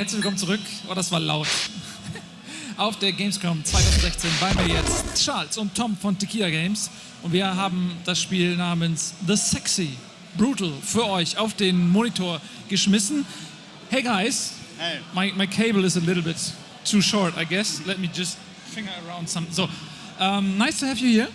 herzlich willkommen zurück. Oh, das war laut. Auf der Gamescom 2016 bei mir jetzt Charles und Tom von Tequila Games. Und wir haben das Spiel namens The Sexy Brutale für euch auf den Monitor geschmissen. Hey guys, hey. My cable is a little bit too short, I guess. Let me just finger around some. So, nice to have you here.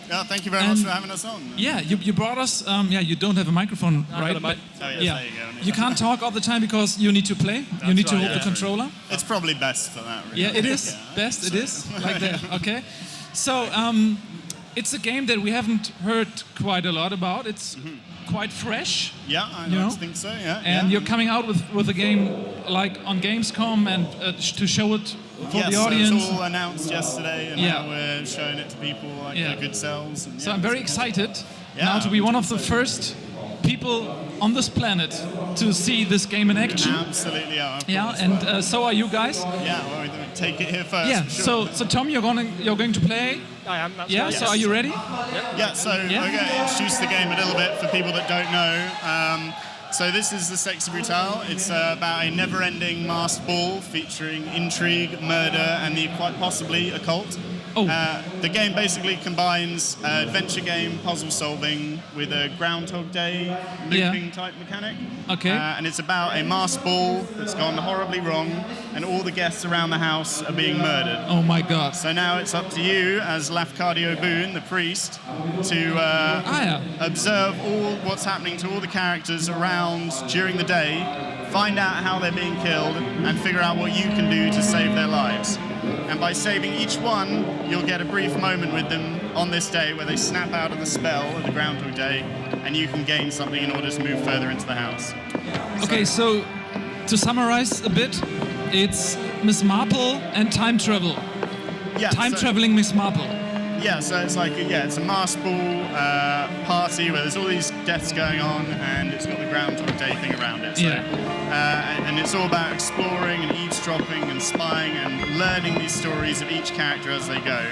Yeah, thank you very much for having us on. Yeah, you brought us. You don't have a microphone, right? Oh, yes, yeah. there you go. You can't talk all the time because you need to play. You need to hold the controller. It's probably best for that. Really. Yeah, it is best. It is like that. Okay, so it's a game that we haven't heard quite a lot about. It's quite fresh. Yeah, I think so. Yeah, and you're coming out with a game like on Gamescom and to show it for the audience. So it was all announced yesterday, and now we're showing it to people like good sells. And, so I'm very excited now to be one of the first people on this planet to see this game in action. Absolutely, yeah. And so are you guys. Yeah, well, we take it here first. Yeah. Sure. So Tom, you're going to play. I am. Yeah. So are you ready? Yeah. So we're going to introduce the game a little bit for people that don't know. So this is the Sexy Brutale. It's about a never-ending masked ball featuring intrigue, murder, and the quite possibly occult. Oh. The game basically combines adventure game, puzzle solving with a Groundhog Day looping type mechanic. Okay. And it's about a masked ball that's gone horribly wrong, and all the guests around the house are being murdered. Oh my God. So now it's up to you as Lafcadio Boone, the priest, to observe all what's happening to all the characters around during the day, find out how they're being killed, and figure out what you can do to save their lives. And by saving each one, you'll get a brief moment with them on this day where they snap out of the spell of the Groundhog Day, and you can gain something in order to move further into the house. Okay, so to summarize a bit, it's Miss Marple and time travel. Yeah, Time-traveling Miss Marple. Yeah, so it's like, it's a masked ball party where there's all these deaths going on, and it's got the Groundhog Day thing around it. So, and it's all about exploring and eavesdropping and spying and learning these stories of each character as they go.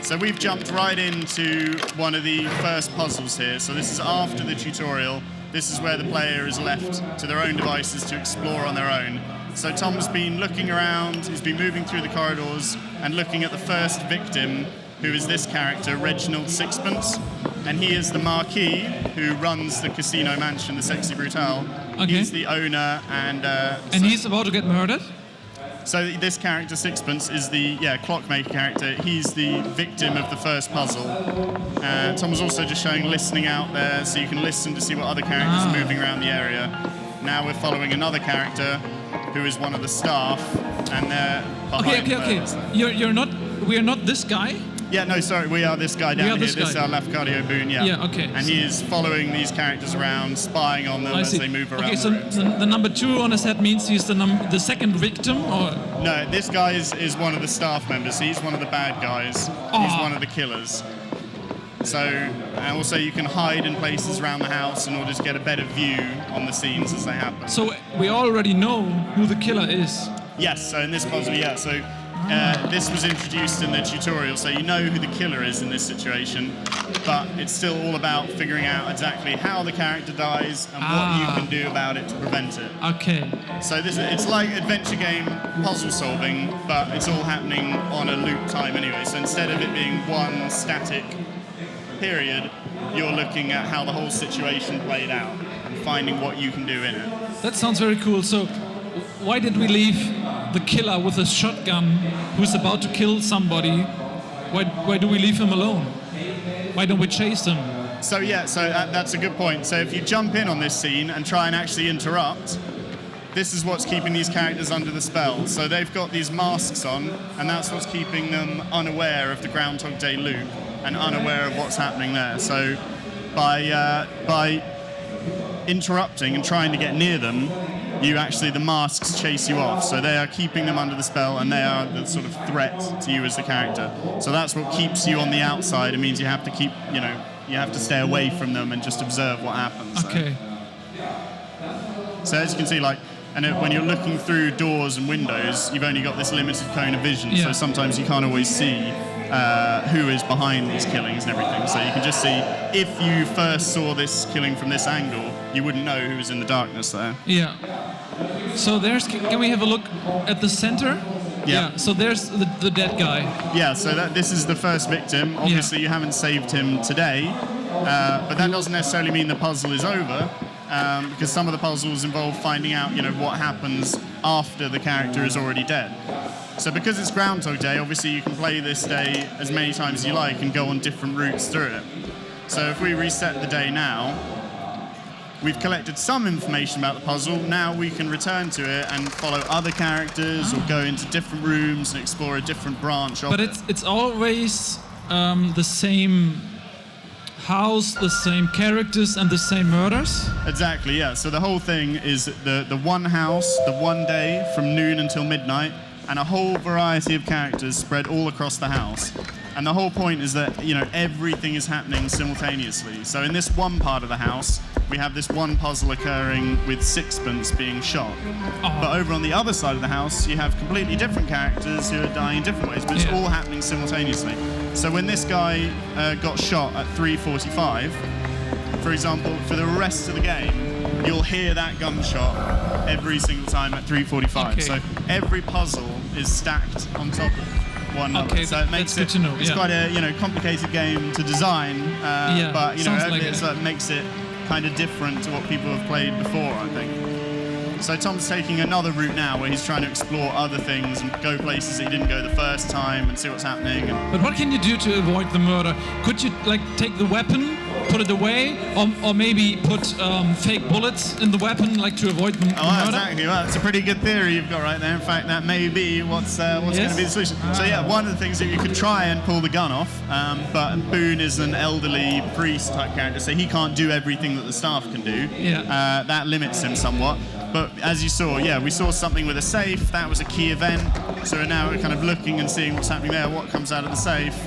So we've jumped right into one of the first puzzles here. So this is after the tutorial. This is where the player is left to their own devices to explore on their own. So Tom's been looking around, he's been moving through the corridors and looking at the first victim, who is this character, Reginald Sixpence. And he is the marquis who runs the casino mansion, the Sexy Brutale. Okay. He's the owner, and he's about to get murdered? So this character, Sixpence, is the clockmaker character. He's the victim of the first puzzle. Tom was also just showing listening out there, so you can listen to see what other characters are moving around the area. Now we're following another character who is one of the staff, and they're behind. Okay. We're not this guy. Yeah, no, sorry, we are this guy down here. This is our Lafcadio Boone, Yeah, okay. And he is following these characters around, spying on them as they move around. Okay, so the number 2 on his head means he's the second victim, or? No, this guy is one of the staff members. He's one of the bad guys. He's one of the killers. So, and also you can hide in places around the house in order to get a better view on the scenes as they happen. So we already know who the killer is? Yes, so in this puzzle, so this was introduced in the tutorial, so you know who the killer is in this situation, but it's still all about figuring out exactly how the character dies and what you can do about it to prevent it. Okay. So it's like adventure game puzzle solving, but it's all happening on a loop time anyway. So instead of it being one static period, you're looking at how the whole situation played out and finding what you can do in it. That sounds very cool. So why did we leave the killer with a shotgun who's about to kill somebody? Why do we leave him alone? Why don't we chase him? So that's a good point. So if you jump in on this scene and try and actually interrupt, this is what's keeping these characters under the spell. So they've got these masks on, and that's what's keeping them unaware of the Groundhog Day loop and unaware of what's happening there. So by interrupting and trying to get near them, the masks chase you off. So they are keeping them under the spell, and they are the sort of threat to you as the character. So that's what keeps you on the outside. It means you have to keep, you have to stay away from them and just observe what happens. Okay. So as you can see, when you're looking through doors and windows, you've only got this limited cone of vision. Yeah. So sometimes you can't always see who is behind these killings and everything. So you can just see, if you first saw this killing from this angle, you wouldn't know who was in the darkness there. Yeah. So can we have a look at the center? Yeah. So there's the dead guy. Yeah, so this is the first victim. Obviously, you haven't saved him today, but that doesn't necessarily mean the puzzle is over, because some of the puzzles involve finding out, what happens after the character is already dead. So because it's Groundhog Day, obviously you can play this day as many times as you like and go on different routes through it. So if we reset the day now, we've collected some information about the puzzle. Now we can return to it and follow other characters or go into different rooms and explore a different branch of it. But it's always the same house, the same characters, and the same murders? Exactly, yeah. So the whole thing is the one house, the one day from noon until midnight, and a whole variety of characters spread all across the house. And the whole point is that, everything is happening simultaneously. So in this one part of the house, we have this one puzzle occurring with Sixpence being shot. But over on the other side of the house, you have completely different characters who are dying in different ways, but it's all happening simultaneously. So when this guy got shot at 3:45, for example, for the rest of the game, you'll hear that gunshot every single time at 3:45. Okay. So every puzzle is stacked on top of one another. Okay, So it makes that's good to know. It's quite a complicated game to design, but it makes it kind of different to what people have played before, I think. So Tom's taking another route now where he's trying to explore other things and go places that he didn't go the first time and see what's happening. But what can you do to avoid the murder? Could you take the weapon, put it away, or maybe put fake bullets in the weapon, to avoid the murder? Exactly. Well, it's a pretty good theory you've got right there. In fact, that may be what's going to be the solution. So one of the things that you could try and pull the gun off, but Boone is an elderly priest type character, so he can't do everything that the staff can do. Yeah. That limits him somewhat. But as you saw, we saw something with a safe. That was a key event. So now we're kind of looking and seeing what's happening there, what comes out of the safe.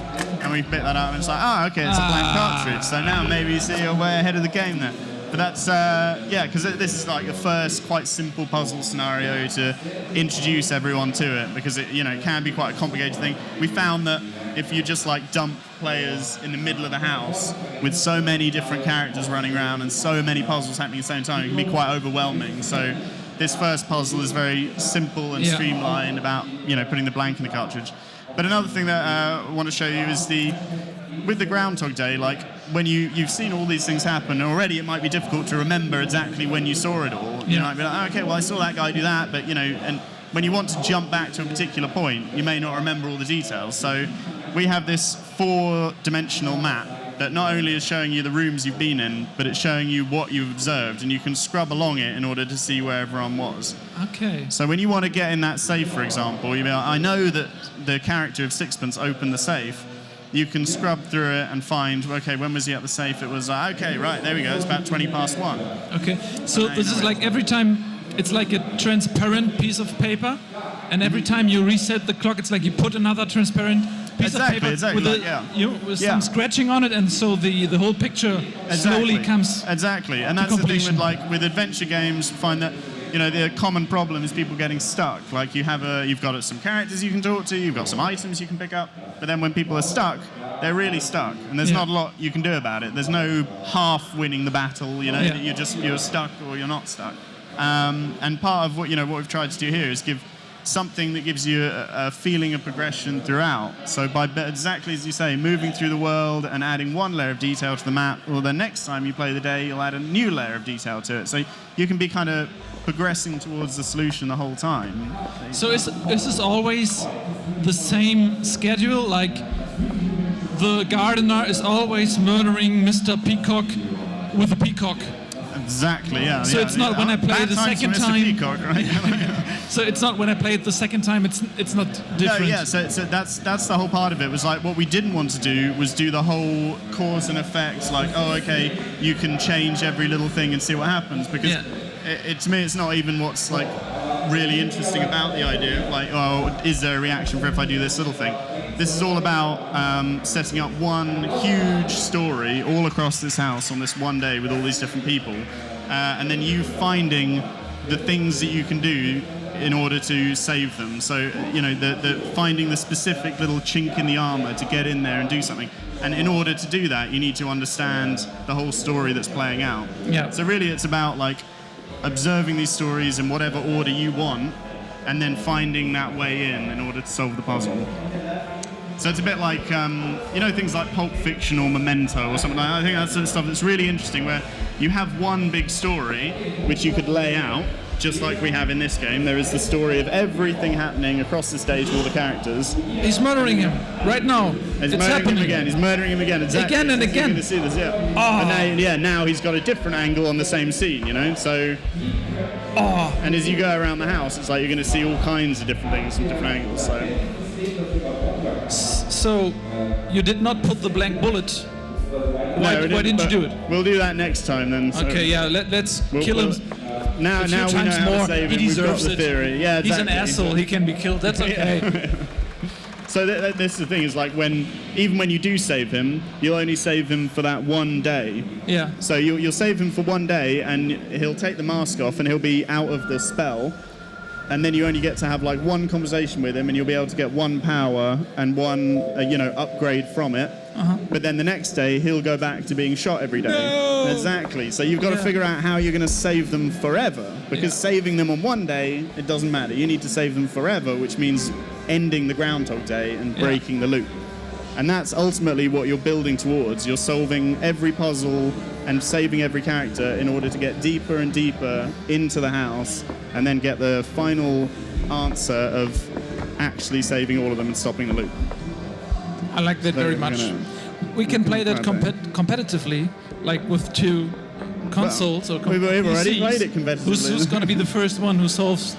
And we pick that up and it's like, okay, it's a blank cartridge. So now maybe you see you're way ahead of the game there. But that's, because this is like the first quite simple puzzle scenario to introduce everyone to it, because it can be quite a complicated thing. We found that if you just dump players in the middle of the house with so many different characters running around and so many puzzles happening at the same time, it can be quite overwhelming. So this first puzzle is very simple and streamlined about putting the blank in the cartridge. But another thing that I want to show you is with the Groundhog Day, when you've seen all these things happen, already it might be difficult to remember exactly when you saw it all. You might be like, okay, well I saw that guy do that, but and when you want to jump back to a particular point, you may not remember all the details. So we have this 4-dimensional map that not only is showing you the rooms you've been in, but it's showing you what you've observed, and you can scrub along it in order to see where everyone was. Okay. So when you want to get in that safe, for example, you be like, I know that the character of Sixpence opened the safe. You can scrub through it and find, okay, when was he at the safe? It was, okay, right, there we go, it's about 1:20. Okay, so this is every time, it's like a transparent piece of paper, and every time you reset the clock, it's like you put another transparent piece of paper with some scratching on it, and so the whole picture slowly comes. Exactly, and that's the thing with adventure games, you find that the common problem is people getting stuck. You've got some characters you can talk to, you've got some items you can pick up, but then when people are stuck, they're really stuck, and there's not a lot you can do about it. There's no half winning the battle. You're stuck or you're not stuck. And part of what we've tried to do here is give something that gives you a feeling of progression throughout. So by exactly as you say, moving through the world and adding one layer of detail to the map, well, the next time you play the day, you'll add a new layer of detail to it. So you can be kind of progressing towards the solution the whole time. So is this always the same schedule? The gardener is always murdering Mr. Peacock with a peacock? Exactly, yeah. So it's not when I play it the second time. Peacock, right? So it's not when I play it the second time. It's not different. No, yeah. So that's the whole part of it. Was what we didn't want to do was do the whole cause and effects. Okay, you can change every little thing and see what happens, because to me it's not even what's really interesting about the idea of is there a reaction for if I do this little thing? This is all about setting up one huge story all across this house on this one day with all these different people, and then you finding the things that you can do in order to save them. So, the finding the specific little chink in the armor to get in there and do something. And in order to do that, you need to understand the whole story that's playing out. Yeah. So really it's about like observing these stories in whatever order you want, and then finding that way in order to solve the puzzle. So it's a bit like, things like Pulp Fiction or Memento or something like that. I think that's the stuff that's really interesting, where you have one big story which you could lay out, just like we have in this game. There is the story of everything happening across the stage with all the characters. He's murdering him right now. It's happening. He's murdering him again. Exactly. Again and You're again. going to see this, yeah. Oh. And now he's got a different angle on the same scene, So. Oh. And as you go around the house, it's like you're going to see all kinds of different things from different angles. So, you did not put the blank bullet. Why didn't you do it? We'll do that next time then. So Okay, yeah. Let's kill him. Now we know how to save him. He deserves We've got the theory. Yeah, exactly. He's an asshole. He can be killed. That's okay. So this is the thing, is like even when you do save him, you'll only save him for that one day. Yeah. So you'll save him for one day, and he'll take the mask off, and he'll be out of the spell. And then you only get to have like one conversation with him, and you'll be able to get one power and one upgrade from it. Uh-huh. But then the next day he'll go back to being shot every day. No! Exactly. So you've got to figure out how you're going to save them forever, because saving them on one day, it doesn't matter. You need to save them forever, which means ending the Groundhog Day and breaking the loop. And that's ultimately what you're building towards. You're solving every puzzle and saving every character in order to get deeper and deeper into the house, and then get the final answer of actually saving all of them and stopping the loop. I like that very much. We can play that competitively, like with two consoles or we've already PCs. Played it competitively. Who's going to be the first one who solves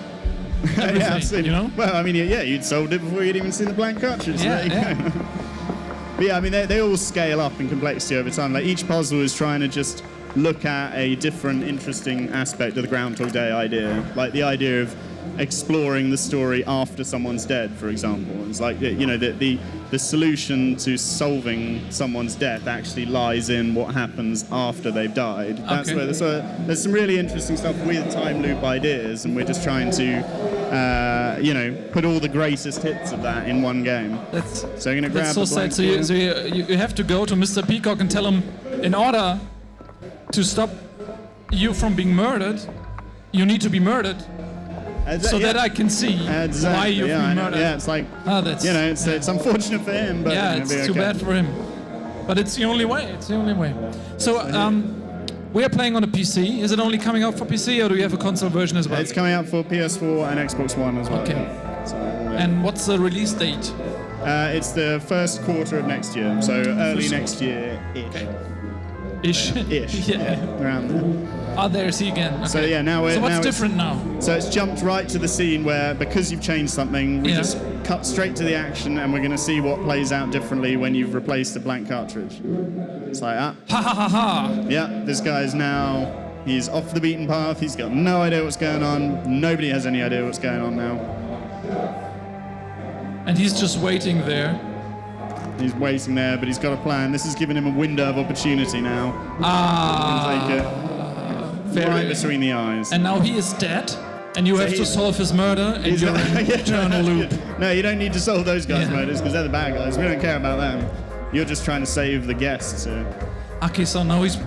everything, Well, I mean, you'd solved it before you'd even seen the blank cartridge. So Yeah. But yeah, I mean, they all scale up in complexity over time. Like each puzzle is trying to just look at a different, interesting aspect of the Groundhog Day idea. Like the idea of exploring the story after someone's dead, for example. It's like, the solution to solving someone's death actually lies in what happens after they've died. That's where there's some really interesting stuff with time loop ideas, and we're just trying to put all the greatest hits of that in one game. So I'm going to grab That's so sad. So you have to go to Mr. Peacock and tell him, in order to stop you from being murdered, you need to be murdered. That I can see why you've been murdered. Yeah, it's like, it's unfortunate for him, but it's too bad for him. But it's the only way. So, we are playing on a PC. Is it only coming out for PC, or do you have a console version as well? It's coming out for PS4 and Xbox One as well. Okay. And what's the release date? It's the first quarter of next year, so early next year-ish. Okay. Ish. Around there. There's he again. Okay. So now what's different now? So it's jumped right to the scene where, because you've changed something, we just cut straight to the action, and we're going to see what plays out differently when you've replaced a blank cartridge. It's like Ha ha ha ha. Yeah, this guy's he's off the beaten path. He's got no idea what's going on. Nobody has any idea what's going on now. And he's just waiting there. He's waiting there, but he's got a plan. This has given him a window of opportunity now. Take it. Right between the eyes. And now he is dead, and you have to solve his murder, and you're in eternal loop. No, you don't need to solve those guys' murders, because they're the bad guys. We don't care about them. You're just trying to save the guests. Okay, so now he's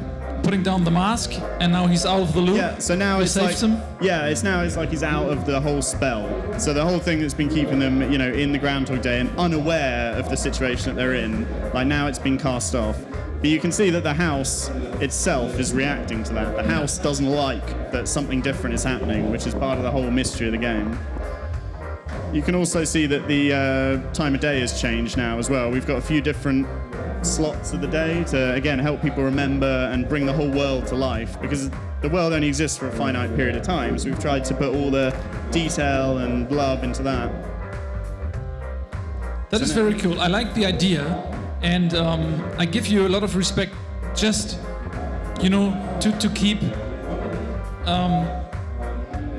putting down the mask, and now he's out of the loop. Yeah, so now it's like him. Yeah, it's like he's out of the whole spell. So the whole thing that's been keeping them, in the Groundhog Day and unaware of the situation that they're in, like now it's been cast off. But you can see that the house itself is reacting to that. The house doesn't like that something different is happening, which is part of the whole mystery of the game. You can also see that the time of day has changed now as well. We've got a few different slots of the day to, again, help people remember and bring the whole world to life, because the world only exists for a finite period of time, so we've tried to put all the detail and love into that. That is very cool. I like the idea, and I give you a lot of respect just, to keep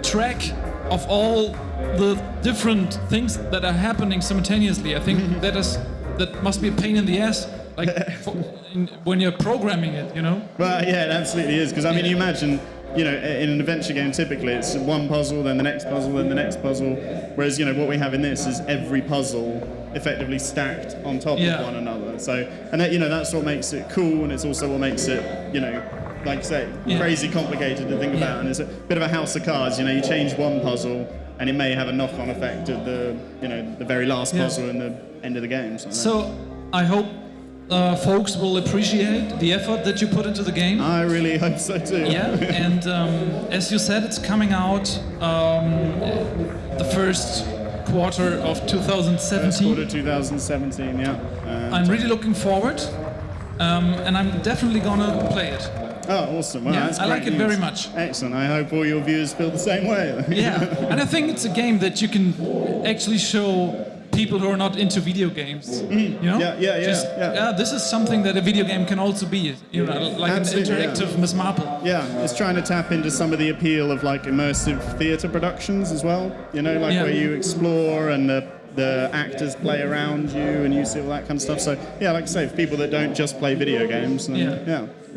track of all the different things that are happening simultaneously. I think that must be a pain in the ass, like when you're programming it, Well, yeah, it absolutely is, because you imagine you know, in an adventure game, typically it's one puzzle, then the next puzzle, then the next puzzle. Whereas, you know, what we have in this is every puzzle effectively stacked on top of one another. So, and that, you know, that's what makes it cool, and it's also what makes it, you know, like you say, crazy complicated to think about. And it's a bit of a house of cards. You know, you change one puzzle, and it may have a knock-on effect of the, you know, the very last puzzle in the end of the game. So I hope folks will appreciate the effort that you put into the game. I really hope so too. Yeah, and as you said, it's coming out the first quarter of 2017. First quarter 2017, yeah. I'm really looking forward, and I'm definitely gonna play it. Oh, awesome. Well, that's I like it very much. Excellent. I hope all your viewers feel the same way. Yeah, and I think it's a game that you can actually show people who are not into video games. You know? Yeah. This is something that a video game can also be. You know, like Absolutely, an interactive Miss Marple. Yeah, it's trying to tap into some of the appeal of like immersive theatre productions as well. You know, like where you explore and the actors play around you and you see all that kind of stuff. So yeah, like I say, for people that don't just play video games, then,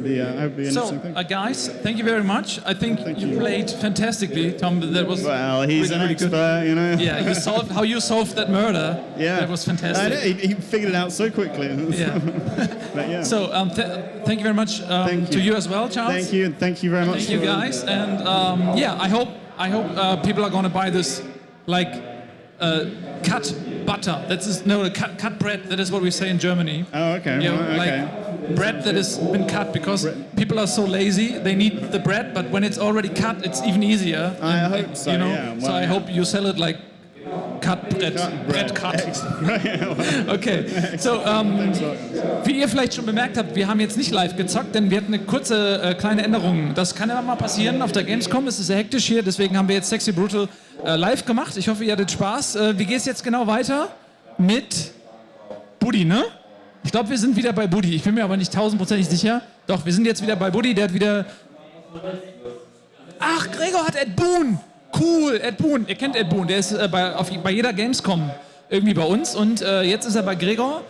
I hope it'll be an interesting thing. So, guys, thank you very much. I think you played fantastically, Tom. That was he's an expert, good. You know. Yeah, you solved that murder. Yeah, that was fantastic. He figured it out so quickly. Yeah. But, yeah. So thank you very much to you as well, Charles. Thank you very much. Thank you, guys, and I hope people are going to buy this like. Cut butter. Cut bread. That is what we say in Germany. Oh, okay. You know, like bread that has been cut, because people are so lazy. They need the bread, but when it's already cut, it's even easier. I hope so. You know? Yeah. Well, so I hope you sell it like cut bread. Bread cut. Okay. So, wie ihr vielleicht schon bemerkt habt, wir haben jetzt nicht live gezockt, denn wir hatten eine kurze kleine Änderung. Das kann ja mal passieren auf der Gamescom. Es ist sehr hektisch hier, deswegen haben wir jetzt Sexy Brutale live gemacht. Ich hoffe, ihr hattet Spaß. Wie geht es jetzt genau weiter? Mit Buddy, ne? Ich glaube, wir sind wieder bei Buddy. Ich bin mir aber nicht 1000%ig sicher. Doch, wir sind jetzt wieder bei Buddy. Der hat wieder... Ach, Gregor hat Ed Boon. Cool, Ed Boon. Ihr kennt Ed Boon. Der ist bei jeder Gamescom irgendwie bei uns. Und jetzt ist er bei Gregor.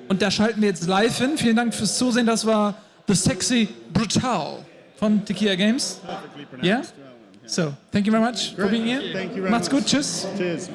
Und da schalten wir jetzt live hin. Vielen Dank fürs Zusehen. Das war The Sexy Brutale von Tequila Games. Ja? So, thank you very much for being here. Thank you very Macht's much. gut, tschüss. Cheers.